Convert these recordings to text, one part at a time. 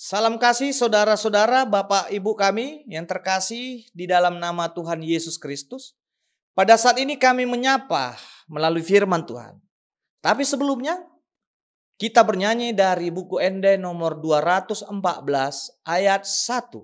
Salam kasih saudara-saudara, Bapak Ibu kami yang terkasih di dalam nama Tuhan Yesus Kristus. Pada saat ini kami menyapa melalui firman Tuhan. Tapi sebelumnya kita bernyanyi dari buku Ende nomor 214 ayat 1.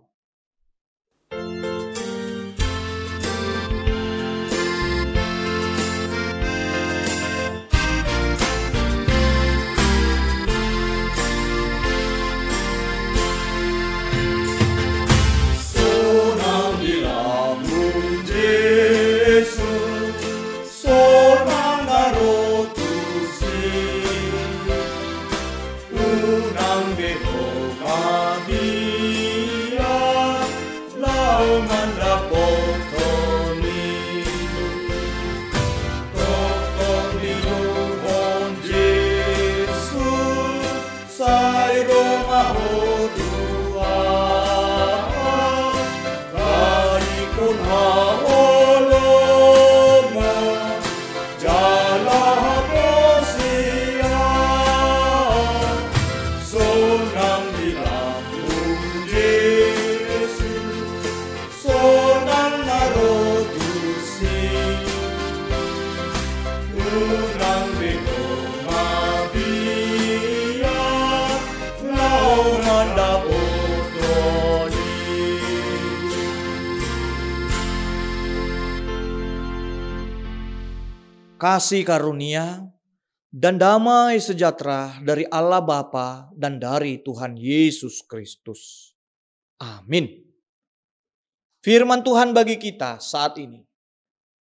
Kasih karunia dan damai sejahtera dari Allah Bapa dan dari Tuhan Yesus Kristus. Amin. Firman Tuhan bagi kita saat ini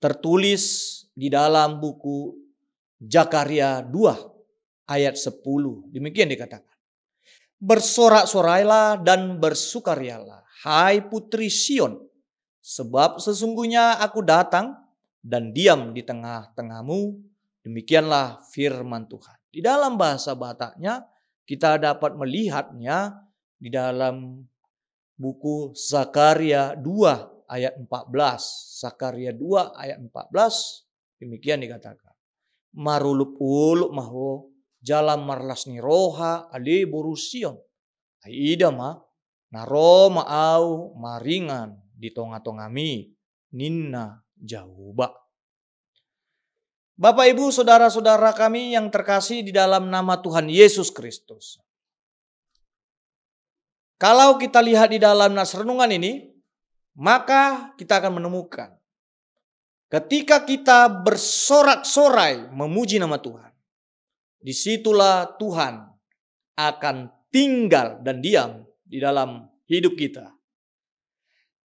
tertulis di dalam buku Zakaria 2 ayat 10. Demikian dikatakan. Bersorak-sorailah dan bersukarialah, hai putri Sion, sebab sesungguhnya aku datang dan diam di tengah-tengahmu. Demikianlah firman Tuhan. Di dalam bahasa Bataknya kita dapat melihatnya di dalam buku Zakaria 2 ayat 14. Zakaria 2 ayat 14 demikian dikatakan. Marulup uluk maho jalan marlasni roha ale borusion. Aida ma naro maau maringan di tonga-tongami ninna jauba. Bapak Ibu saudara-saudara kami yang terkasih di dalam nama Tuhan Yesus Kristus. Kalau kita lihat di dalam nas renungan ini, maka kita akan menemukan ketika kita bersorak-sorai memuji nama Tuhan, disitulah Tuhan akan tinggal dan diam di dalam hidup kita.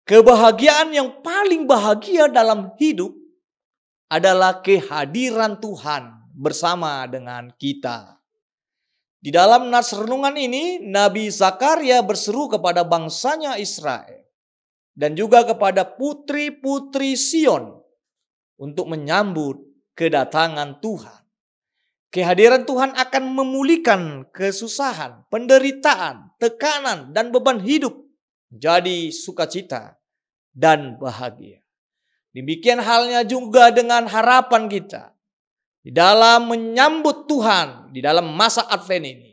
Kebahagiaan yang paling bahagia dalam hidup adalah kehadiran Tuhan bersama dengan kita. Di dalam nas renungan ini, Nabi Zakaria berseru kepada bangsanya Israel dan juga kepada putri-putri Sion untuk menyambut kedatangan Tuhan. Kehadiran Tuhan akan memulihkan kesusahan, penderitaan, tekanan, dan beban hidup jadi sukacita dan bahagia. Demikian halnya juga dengan harapan kita di dalam menyambut Tuhan di dalam masa Advent ini.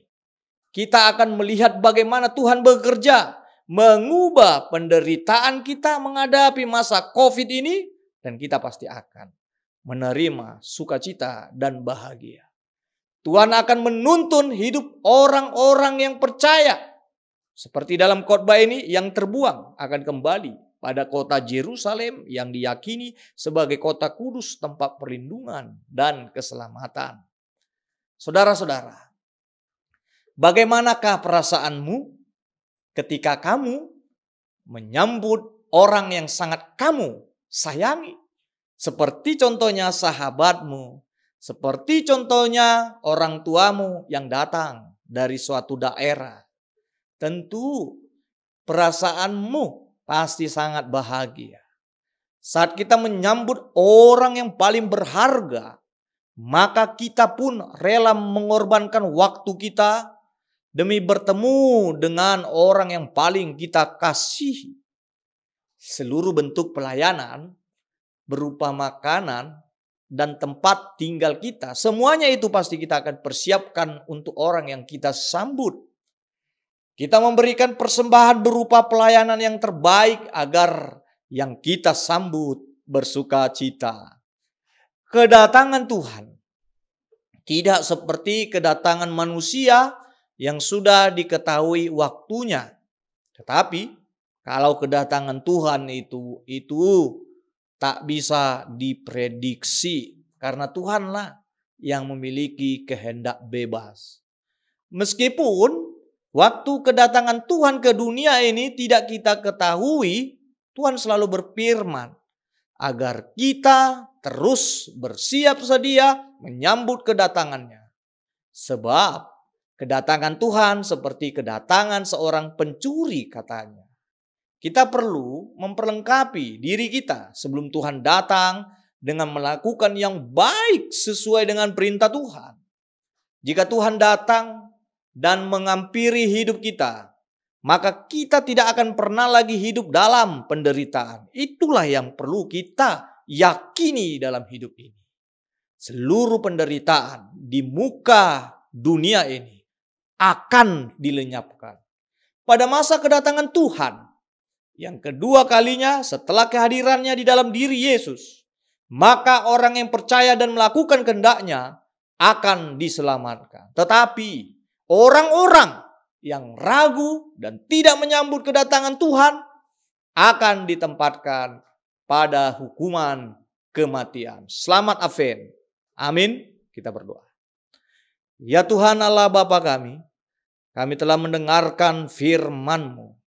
Kita akan melihat bagaimana Tuhan bekerja mengubah penderitaan kita menghadapi masa COVID ini, dan kita pasti akan menerima sukacita dan bahagia. Tuhan akan menuntun hidup orang-orang yang percaya. Seperti dalam khotbah ini, yang terbuang akan kembali pada kota Yerusalem yang diyakini sebagai kota kudus, tempat perlindungan dan keselamatan. Saudara-saudara, bagaimanakah perasaanmu ketika kamu menyambut orang yang sangat kamu sayangi? Seperti contohnya sahabatmu, seperti contohnya orang tuamu yang datang dari suatu daerah. Tentu perasaanmu pasti sangat bahagia. Saat kita menyambut orang yang paling berharga, maka kita pun rela mengorbankan waktu kita demi bertemu dengan orang yang paling kita kasihi. Seluruh bentuk pelayanan berupa makanan dan tempat tinggal kita, semuanya itu pasti kita akan persiapkan untuk orang yang kita sambut. Kita memberikan persembahan berupa pelayanan yang terbaik agar yang kita sambut bersuka cita. Kedatangan Tuhan tidak seperti kedatangan manusia yang sudah diketahui waktunya. Tetapi kalau kedatangan Tuhan itu tak bisa diprediksi karena Tuhanlah yang memiliki kehendak bebas. Meskipun waktu kedatangan Tuhan ke dunia ini tidak kita ketahui, Tuhan selalu berfirman agar kita terus bersiap sedia menyambut kedatangannya. Sebab kedatangan Tuhan seperti kedatangan seorang pencuri katanya. Kita perlu memperlengkapi diri kita sebelum Tuhan datang dengan melakukan yang baik sesuai dengan perintah Tuhan. Jika Tuhan datang dan mengampiri hidup kita, maka kita tidak akan pernah lagi hidup dalam penderitaan. Itulah yang perlu kita yakini dalam hidup ini. Seluruh penderitaan di muka dunia ini akan dilenyapkan pada masa kedatangan Tuhan yang kedua kalinya setelah kehadirannya di dalam diri Yesus. Maka orang yang percaya dan melakukan kehendaknya akan diselamatkan. Tetapi orang-orang yang ragu dan tidak menyambut kedatangan Tuhan akan ditempatkan pada hukuman kematian. Selamat Advent. Amin. Kita berdoa. Ya Tuhan Allah Bapa kami telah mendengarkan firman-Mu.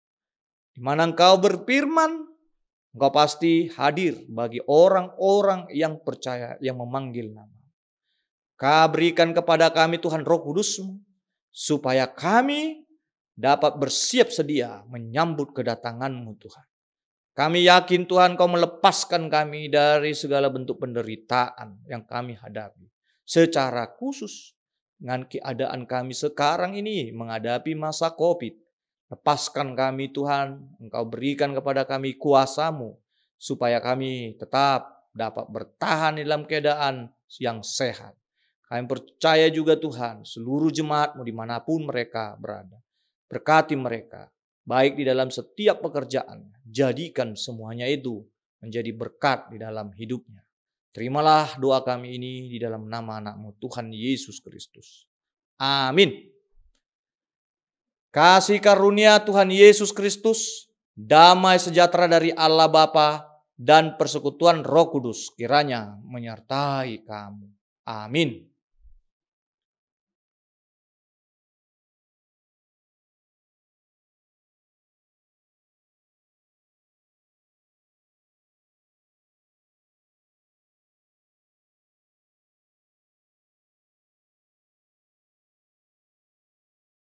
Di mana Engkau berfirman, Engkau pasti hadir bagi orang-orang yang percaya, yang memanggil nama. Kau berikan kepada kami Tuhan Roh Kudus-Mu, supaya kami dapat bersiap sedia menyambut kedatangan-Mu Tuhan. Kami yakin Tuhan Kau melepaskan kami dari segala bentuk penderitaan yang kami hadapi. Secara khusus dengan keadaan kami sekarang ini menghadapi masa COVID. Lepaskan kami Tuhan, Engkau berikan kepada kami kuasa-Mu, supaya kami tetap dapat bertahan dalam keadaan yang sehat. Kami percaya juga Tuhan, seluruh jemaat-Mu dimanapun mereka berada. Berkati mereka, baik di dalam setiap pekerjaan. Jadikan semuanya itu menjadi berkat di dalam hidupnya. Terimalah doa kami ini di dalam nama anak-Mu Tuhan Yesus Kristus. Amin. Kasih karunia Tuhan Yesus Kristus, damai sejahtera dari Allah Bapa dan persekutuan Roh Kudus kiranya menyertai kamu. Amin.